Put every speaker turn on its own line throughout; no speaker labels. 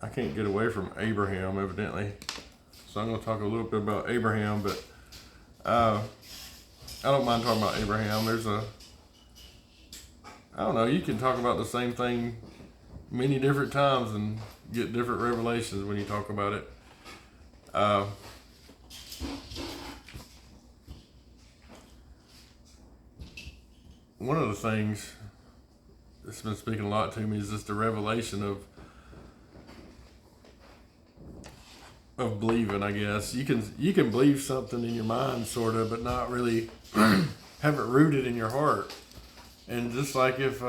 I can't get away from Abraham, evidently. So I'm going to talk a little bit about Abraham, but I don't mind talking about Abraham. I don't know, you can talk about the same thing many different times and get different revelations when you talk about it. One of the things that's been speaking a lot to me is just the revelation of believing. I guess you can believe something in your mind, sort of, but not really have it rooted in your heart. And just like if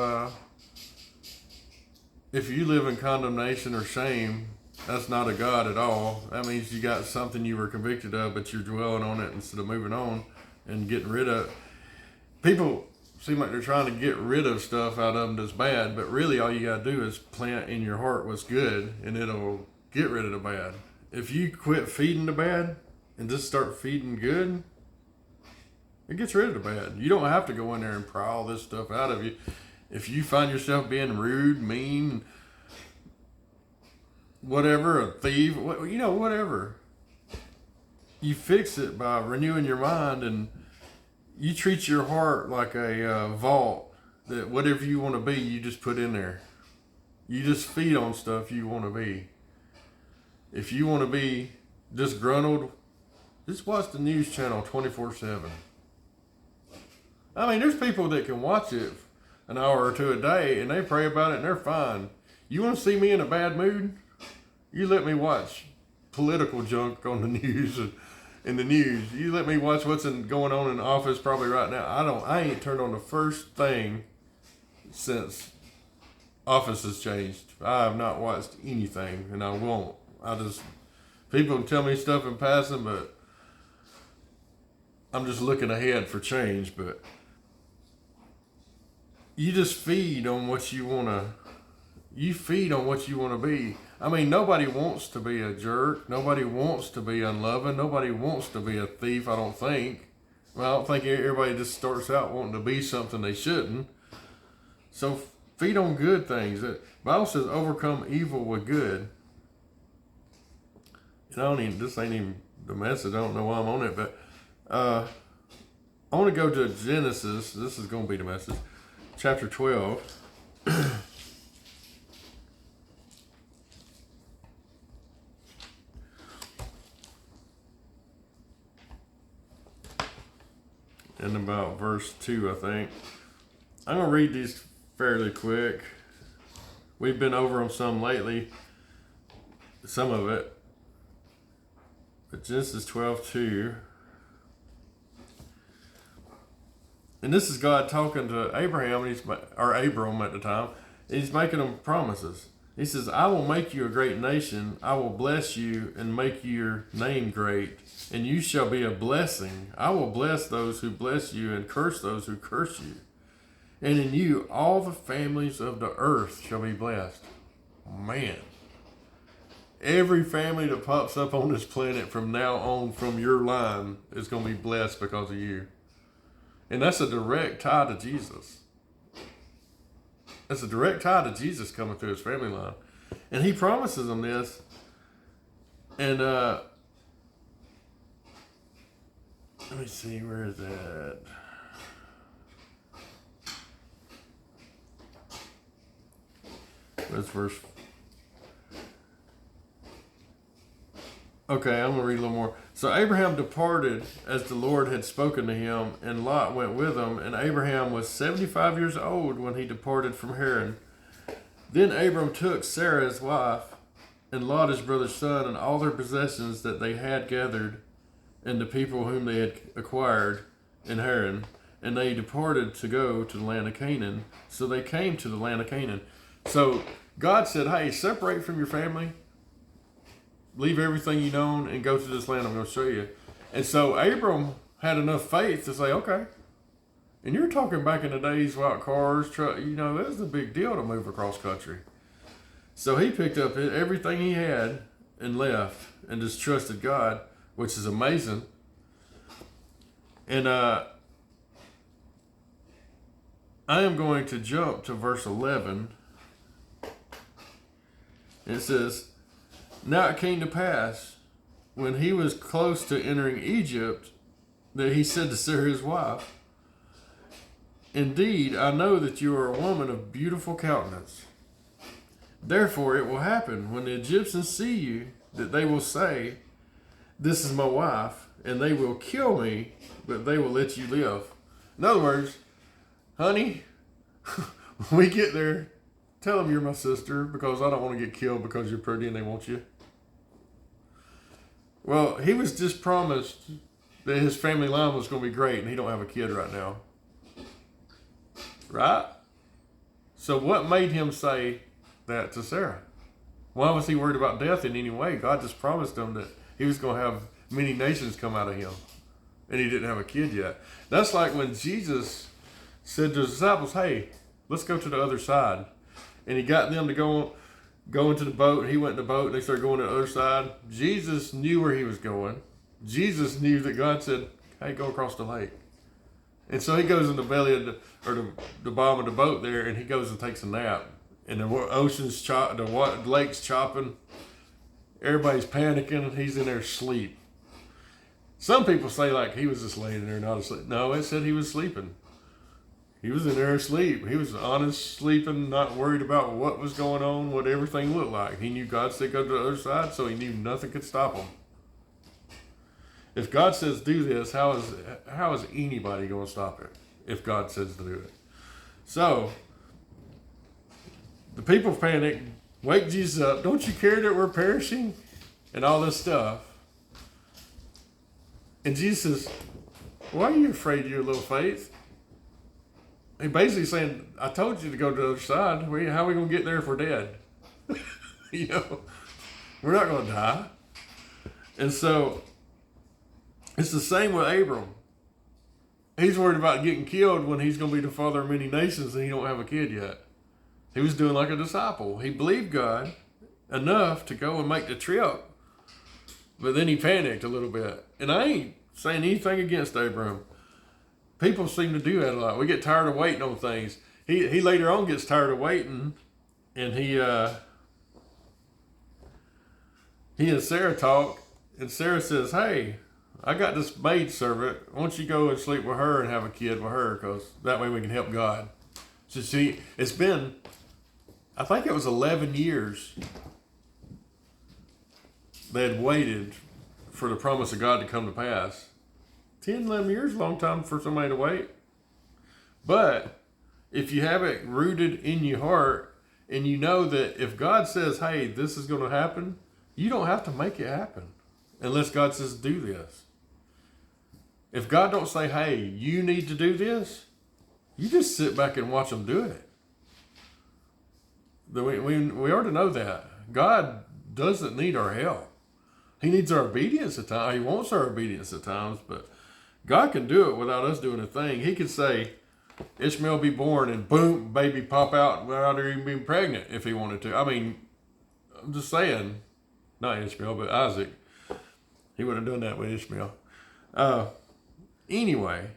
you live in condemnation or shame, that's not a God at all. That means you got something you were convicted of, but you're dwelling on it instead of moving on and getting rid of it. People seem like they're trying to get rid of stuff out of them that's bad, but really all you got to do is plant in your heart what's good, and it'll get rid of the bad. If you quit feeding the bad and just start feeding good, it gets rid of the bad. You don't have to go in there and pry all this stuff out of you. If you find yourself being rude, mean, whatever, a thief, whatever, you fix it by renewing your mind, and you treat your heart like a vault that whatever you want to be, you just put in there. You just feed on stuff you want to be. If you want to be disgruntled, just watch the news channel 24/7. I mean, there's people that can watch it an hour or two a day and they pray about it and they're fine. You want to see me in a bad mood? You let me watch political junk on the news. In the news, you let me watch what's going on in the office probably right now. I ain't turned on the first thing since office has changed. I have not watched anything, and I won't. People tell me stuff in passing, but I'm just looking ahead for change. But you just feed on what you want to. You feed on what you want to be. I mean, nobody wants to be a jerk. Nobody wants to be unloving. Nobody wants to be a thief, I don't think. Well, I don't think everybody just starts out wanting to be something they shouldn't. So feed on good things. The Bible says overcome evil with good. And this ain't even the message. I don't know why I'm on it, but I want to go to Genesis. This is going to be the message. Chapter 12. And about verse 2, I think. I'm going to read these fairly quick. We've been over them some lately, some of it. But Genesis 12:2. And this is God talking to Abraham, or Abram at the time. He's making him promises. He says, I will make you a great nation. I will bless you and make your name great, and you shall be a blessing. I will bless those who bless you and curse those who curse you. And in you, all the families of the earth shall be blessed. Man, every family that pops up on this planet from now on from your line is going to be blessed because of you. And that's a direct tie to Jesus. That's a direct tie to Jesus coming through his family line. And he promises them this. And let me see, where is that? That's verse. Okay, I'm going to read a little more. So Abraham departed as the Lord had spoken to him, and Lot went with him. And Abraham was 75 years old when he departed from Haran. Then Abram took Sarah his wife, and Lot his brother's son, and all their possessions that they had gathered, and the people whom they had acquired in Haran. And they departed to go to the land of Canaan. So they came to the land of Canaan. So God said, hey, separate from your family. Leave everything you know and go to this land I'm going to show you. And so Abram had enough faith to say, okay. And you're talking back in the days without cars, truck, it was a big deal to move across country. So he picked up everything he had and left and just trusted God, which is amazing. And I am going to jump to verse 11. It says, Now it came to pass, when he was close to entering Egypt, that he said to Sarah his wife, Indeed, I know that you are a woman of beautiful countenance. Therefore it will happen, when the Egyptians see you, that they will say, This is my wife, and they will kill me, but they will let you live. In other words, honey, when we get there, tell them you're my sister, because I don't want to get killed because you're pretty and they want you. Well, he was just promised that his family line was going to be great, and he don't have a kid right now. Right? So what made him say that to Sarah? Why was he worried about death in any way? God just promised him that he was going to have many nations come out of him, and he didn't have a kid yet. That's like when Jesus said to his disciples, hey, let's go to the other side. And he got them to go into the boat, and he went in the boat, and they started going to the other side. Jesus knew where he was going. Jesus knew that God said, hey, go across the lake. And so he goes in the belly of the bottom of the boat there, and he goes and takes a nap. And the ocean's the lake's chopping. Everybody's panicking. He's in there asleep. Some people say like he was just laying there not asleep. No, it said he was sleeping. He was in there asleep. He was honest sleeping, not worried about what was going on, what everything looked like. He knew God said go to the other side, so he knew nothing could stop him. If God says do this, how is anybody going to stop it if God says to do it? So, the people panic, wake Jesus up, don't you care that we're perishing? And all this stuff. And Jesus says, why are you afraid of your little faith? He basically saying, I told you to go to the other side. How are we going to get there if we're dead? We're not going to die. And so, it's the same with Abram. He's worried about getting killed when he's going to be the father of many nations and he don't have a kid yet. He was doing like a disciple. He believed God enough to go and make the trip. But then he panicked a little bit. And I ain't saying anything against Abram. People seem to do that a lot. We get tired of waiting on things. He later on gets tired of waiting, and he and Sarah talk, and Sarah says, hey, I got this maid servant. Why don't you go and sleep with her and have a kid with her, because that way we can help God. So see, it's been, I think it was 11 years they had waited for the promise of God to come to pass. 10, 11 years, a long time for somebody to wait. But if you have it rooted in your heart and you know that if God says, hey, this is going to happen, you don't have to make it happen unless God says do this. If God don't say, hey, you need to do this, you just sit back and watch them do it. We already know that. God doesn't need our help. He needs our obedience at times. He wants our obedience at times, but God can do it without us doing a thing. He could say, Ishmael be born, and boom, baby pop out without her even being pregnant if he wanted to. I mean, I'm just saying, not Ishmael, but Isaac. He would have done that with Ishmael. Anyway,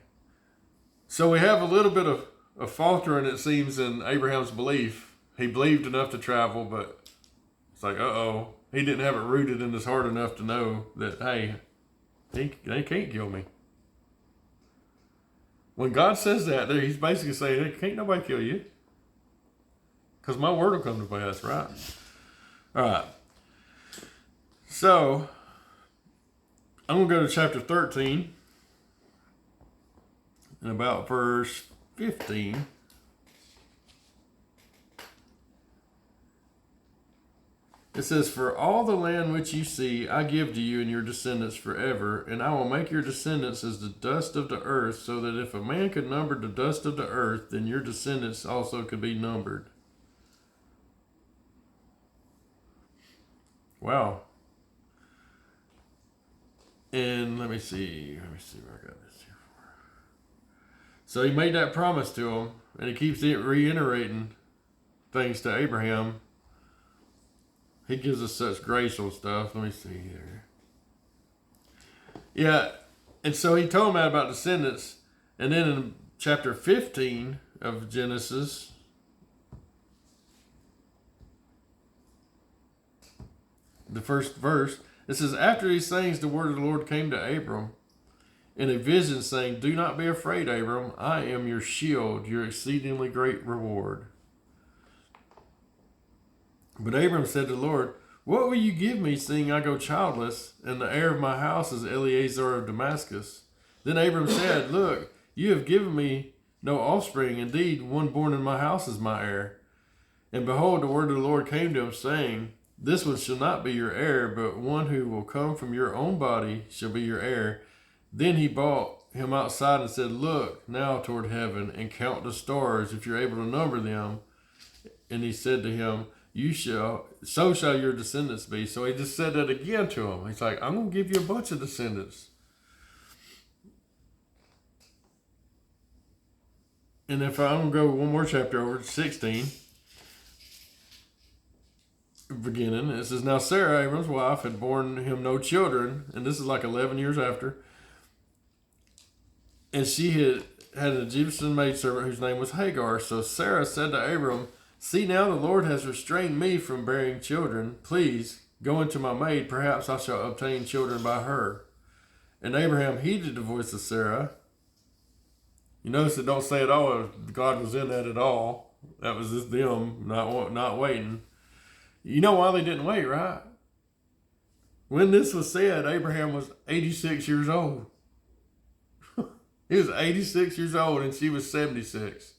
so we have a little bit of faltering, it seems, in Abraham's belief. He believed enough to travel, but it's like, uh-oh. He didn't have it rooted in his heart enough to know that, hey, they can't kill me. When God says that, he's basically saying, hey, can't nobody kill you. Because my word will come to pass, right? All right. So, I'm going to go to chapter 13. And about verse 15. It says, for all the land which you see, I give to you and your descendants forever, and I will make your descendants as the dust of the earth, so that if a man could number the dust of the earth, then your descendants also could be numbered. Wow. And let me see where I got this here for. So he made that promise to him, and he keeps reiterating things to Abraham. He gives us such grace on stuff. Let me see here. Yeah, and so he told him about descendants. And then in chapter 15 of Genesis, the first verse. It says, after these things, the word of the Lord came to Abram in a vision, saying, do not be afraid, Abram. I am your shield, your exceedingly great reward. But Abram said to the Lord, what will you give me, seeing I go childless, and the heir of my house is Eliezer of Damascus? Then Abram said, look, you have given me no offspring. Indeed, one born in my house is my heir. And behold, the word of the Lord came to him, saying, this one shall not be your heir, but one who will come from your own body shall be your heir. Then he brought him outside and said, look now toward heaven, and count the stars, if you're able to number them. And he said to him, so shall your descendants be. So he just said that again to him. He's like, I'm going to give you a bunch of descendants. And if I'm going to go one more chapter over, 16, beginning, it says, now Sarah, Abram's wife, had borne him no children, and this is like 11 years after, and she had an Egyptian maidservant whose name was Hagar. So Sarah said to Abram, see, now the Lord has restrained me from bearing children. Please go into my maid, perhaps I shall obtain children by her. And Abraham heeded the voice of Sarah. You notice it don't say at all God was in that at all. That was just them not waiting. You know why they didn't wait, right? When this was said, Abraham was 86 years old. He was 86 years old and she was 76. It's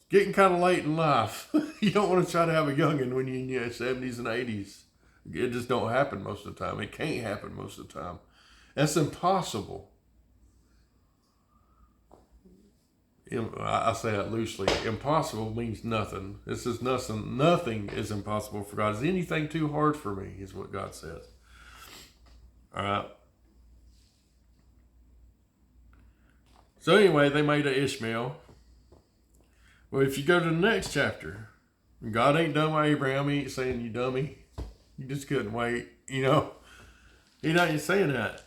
getting kind of late in life. You don't want to try to have a youngin' when you're in your 70s and 80s. It just don't happen most of the time. It can't happen most of the time. That's impossible. I say that loosely. Impossible means nothing. This is nothing. Nothing is impossible for God. Is anything too hard for me? Is what God says. All right. So anyway, they made an Ishmael. Well, if you go to the next chapter, God ain't done with Abraham. He ain't saying, you dummy. You just couldn't wait. You know, He's not even saying that.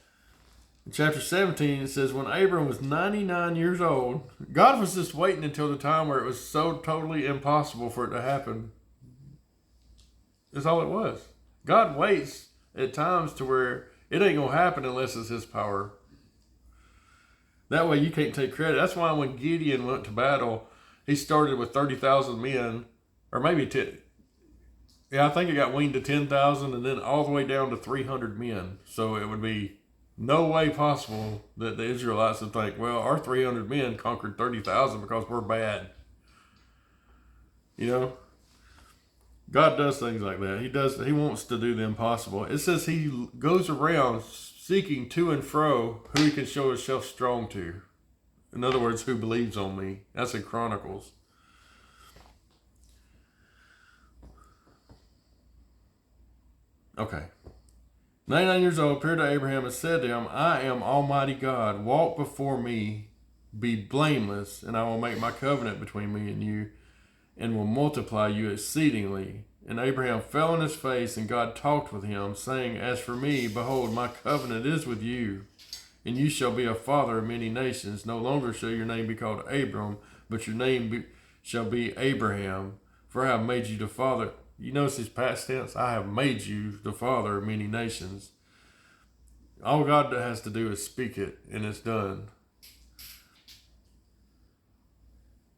In chapter 17, it says, when Abram was 99 years old, God was just waiting until the time where it was so totally impossible for it to happen. That's all it was. God waits at times to where it ain't going to happen unless it's His power. That way you can't take credit. That's why when Gideon went to battle, he started with 30,000 men, or maybe 10. Yeah, I think it got weaned to 10,000 and then all the way down to 300 men. So it would be no way possible that the Israelites would think, well, our 300 men conquered 30,000 because we're bad. You know? God does things like that. He wants to do the impossible. It says He goes around seeking to and fro who He can show Himself strong to. In other words, who believes on me. That's in Chronicles. Okay. 99 years old, appeared to Abraham and said to him, I am Almighty God. Walk before me, be blameless, and I will make my covenant between me and you, and will multiply you exceedingly. And Abraham fell on his face, and God talked with him, saying, as for me, behold, my covenant is with you, and you shall be a father of many nations. No longer shall your name be called Abram, but your name shall be Abraham, for I have made you the father. You notice his past tense, I have made you the father of many nations. All God has to do is speak it, and it's done.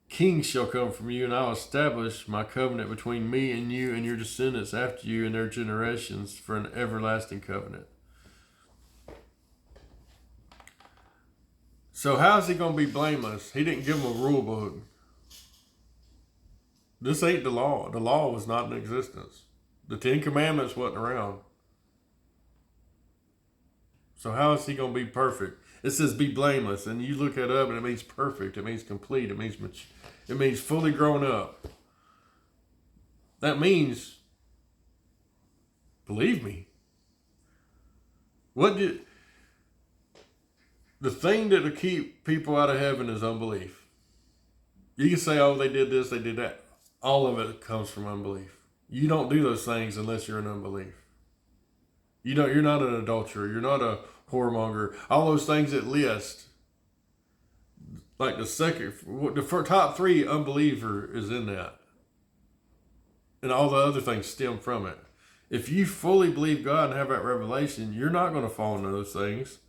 Kings shall come from you, and I will establish my covenant between me and you and your descendants after you and their generations for an everlasting covenant. So how is he going to be blameless? He didn't give them a rule book. This ain't the law. The law was not in existence. The 10 Commandments wasn't around. So how is he going to be perfect? It says be blameless, and you look it up, and it means perfect. It means complete. It means fully grown up. That means, believe me, the thing that will keep people out of heaven is unbelief. You can say, oh, they did this, they did that. All of it comes from unbelief. You don't do those things unless you're in unbelief. You're not an adulterer. You're not a whoremonger. All those things that list, like the top 3, unbeliever is in that. And all the other things stem from it. If you fully believe God and have that revelation, you're not going to fall into those things.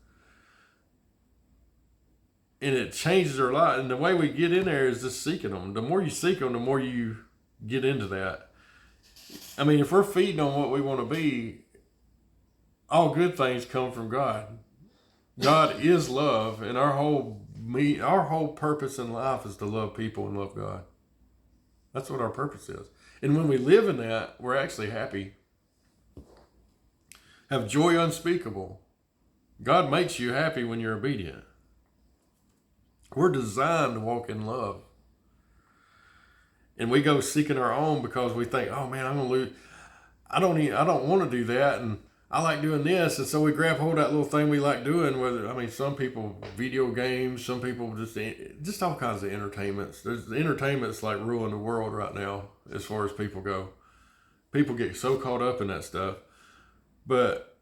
And it changes our life. And the way we get in there is just seeking them. The more you seek them, the more you get into that. I mean, if we're feeding on what we want to be, all good things come from God. God is love, and our whole purpose in life is to love people and love God. That's what our purpose is. And when we live in that, we're actually happy. Have joy unspeakable. God makes you happy when you're obedient. We're designed to walk in love. And we go seeking our own because we think, oh man, I'm gonna lose. I don't want to do that, and I like doing this, and so we grab hold of that little thing we like doing. Whether, I mean, some people video games, some people just all kinds of entertainments. There's entertainments like ruling the world right now as far as people go. People get so caught up in that stuff, but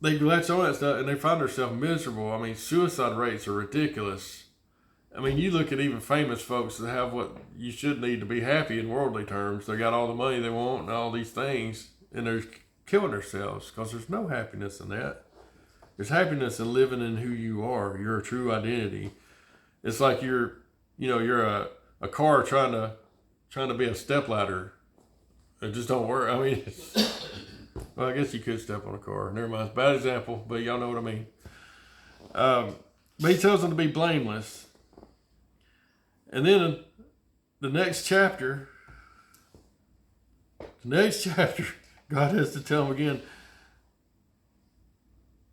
they latch on that stuff and they find themselves miserable. I mean, suicide rates are ridiculous. I mean, you look at even famous folks that have what you should need to be happy in worldly terms. They got all the money they want and all these things, and they're killing themselves because there's no happiness in that. There's happiness in living in who you are, your true identity. It's like you're a car trying to be a stepladder. It just don't work. I mean, well, I guess you could step on a car. Never mind, it's a bad example, but y'all know what I mean. But he tells them to be blameless. And then the next chapter, God has to tell him again.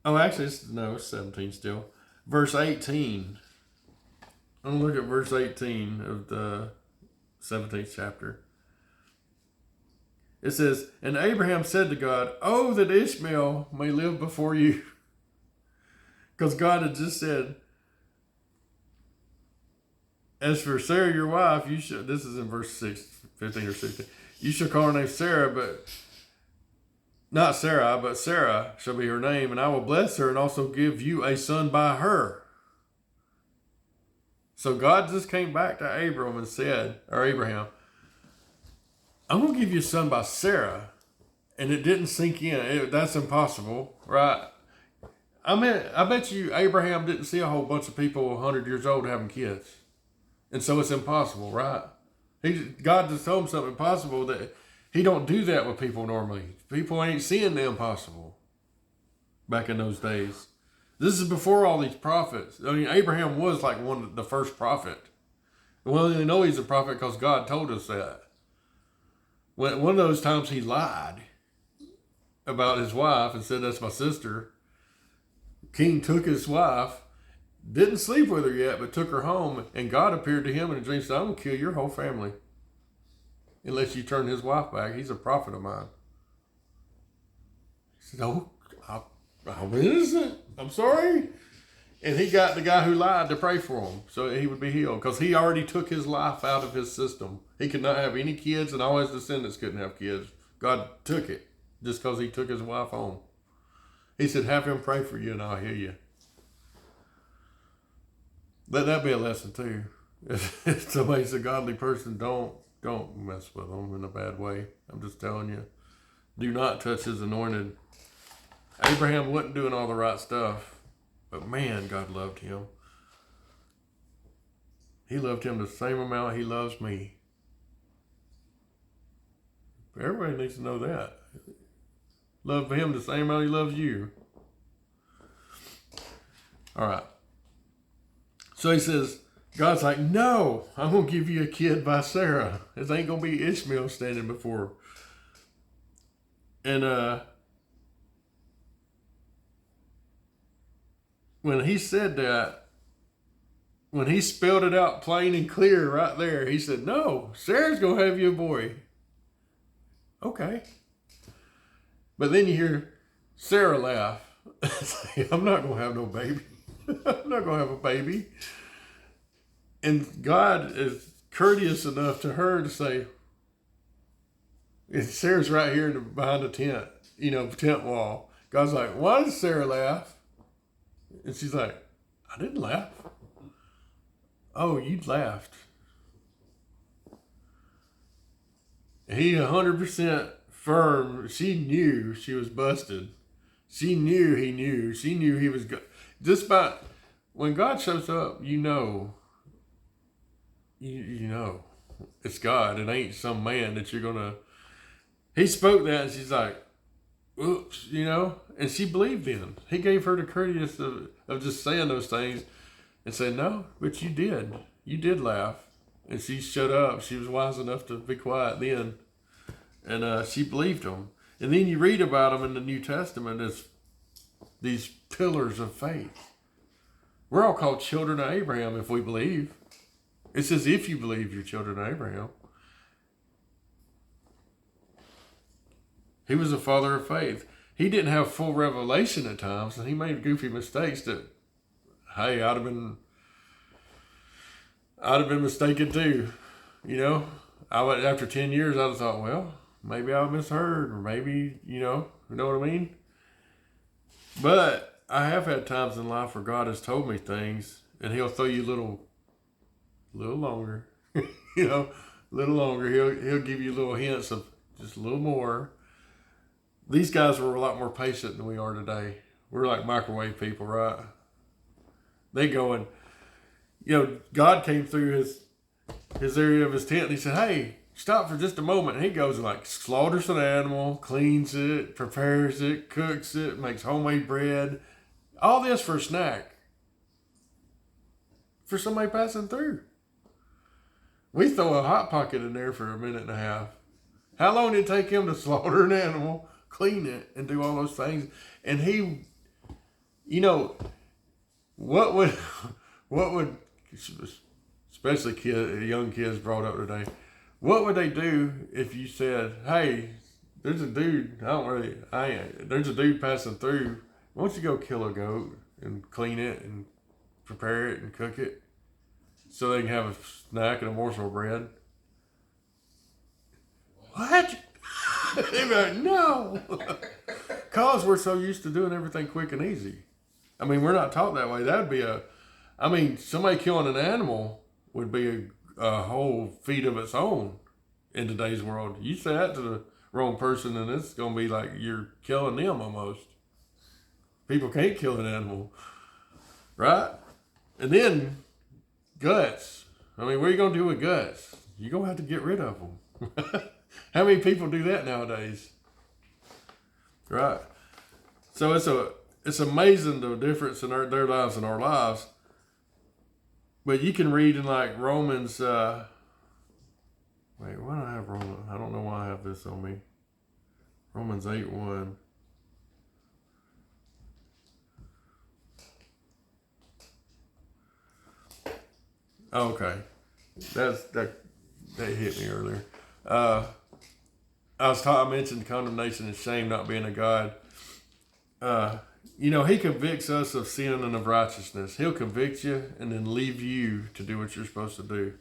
Oh, actually, it's 17 still. Verse 18. I'm going to look at verse 18 of the 17th chapter. It says, and Abraham said to God, oh, that Ishmael may live before you. Because God had just said, as for Sarah, your wife, you should, this is in verse 15 or 16, you shall call her name Sarah, but not Sarah, but Sarah shall be her name, and I will bless her and also give you a son by her. So God just came back to Abraham and said, or Abraham, I'm going to give you a son by Sarah. And it didn't sink in. That's impossible, right? I mean, I bet you Abraham didn't see a whole bunch of people 100 years old having kids. And so it's impossible, right? God just told him something impossible that he don't do that with people normally. People ain't seeing the impossible back in those days. This is before all these prophets. I mean, Abraham was like the first prophet. We only know he's a prophet because God told us that. One of those times he lied about his wife and said, that's my sister. King took his wife, didn't sleep with her yet, but took her home, and God appeared to him in a dream and said, I'm going to kill your whole family unless you turn his wife back. He's a prophet of mine. He said, I'm innocent. I'm sorry. And he got the guy who lied to pray for him so he would be healed because he already took his life out of his system. He could not have any kids, and all his descendants couldn't have kids. God took it just because he took his wife home. He said, have him pray for you and I'll heal you. Let that be a lesson too. If somebody's a godly person, don't mess with them in a bad way. I'm just telling you. Do not touch his anointed. Abraham wasn't doing all the right stuff, but man, God loved him. He loved him the same amount he loves me. Everybody needs to know that. Love him the same amount he loves you. All right. So he says, God's like, no, I'm going to give you a kid by Sarah. It ain't going to be Ishmael standing before her. And when he said that, when he spelled it out plain and clear right there, he said, no, Sarah's going to have you a boy. Okay. But then you hear Sarah laugh. Say, I'm not going to have no baby. I'm not going to have a baby. And God is courteous enough to her to say, and Sarah's right here behind the tent, tent wall. God's like, why does Sarah laugh? And she's like, I didn't laugh. Oh, you laughed. He 100% firm. She knew she was busted. She knew he knew. She knew he was good. Just about when God shows up, you know it's God. It ain't some man that you're gonna. He spoke that, and she's like, "Oops," and she believed him. He gave her the courteous of just saying those things, and said, "No, but you did laugh," and she shut up. She was wise enough to be quiet then, and she believed him. And then you read about them in the New Testament as these pillars of faith. We're all called children of Abraham if we believe. It says, if you believe, you're children of Abraham. He was a father of faith. He didn't have full revelation at times, and he made goofy mistakes that, hey, I'd have been mistaken too. After 10 years, I'd have thought, well, maybe I misheard, or maybe, you know what I mean? But I have had times in life where God has told me things, and he'll throw you a little longer, little longer. He'll give you little hints of just a little more. These guys were a lot more patient than we are today. We're like microwave people, right? They going, God came through his area of his tent, and he said, hey, stop for just a moment. And he goes and like slaughters an animal, cleans it, prepares it, cooks it, makes homemade bread. All this for a snack. For somebody passing through. We throw a Hot Pocket in there for a minute and a half. How long did it take him to slaughter an animal, clean it, and do all those things? And he, what would, especially young kids brought up today, what would they do if you said, hey, there's a dude, there's a dude passing through, why don't you go kill a goat and clean it and prepare it and cook it so they can have a snack and a morsel of bread? What? They'd be like, no. Because we're so used to doing everything quick and easy. I mean, we're not taught that way. That'd be somebody killing an animal would be a whole feat of its own in today's world. You say that to the wrong person, and it's going to be like you're killing them almost. People can't kill an animal, right? And then guts. I mean, what are you going to do with guts? You're going to have to get rid of them. How many people do that nowadays? Right? So it's amazing the difference in their lives and our lives. But you can read in like Romans, why do I have Romans? I don't know why I have this on me. Romans 8:1. Oh, okay. That hit me earlier. I mentioned condemnation and shame not being a God. He convicts us of sin and of righteousness. He'll convict you and then leave you to do what you're supposed to do.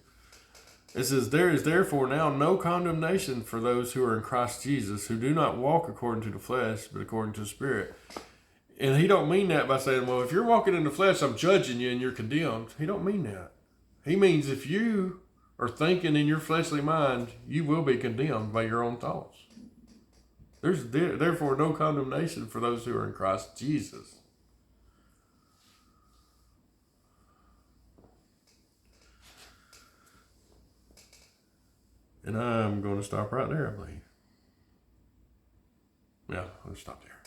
It says, there is therefore now no condemnation for those who are in Christ Jesus, who do not walk according to the flesh, but according to the Spirit. And he don't mean that by saying, well, if you're walking in the flesh, I'm judging you and you're condemned. He don't mean that. He means if you are thinking in your fleshly mind, you will be condemned by your own thoughts. There's therefore no condemnation for those who are in Christ Jesus. And I'm going to stop right there, I believe. Yeah, I'll stop there.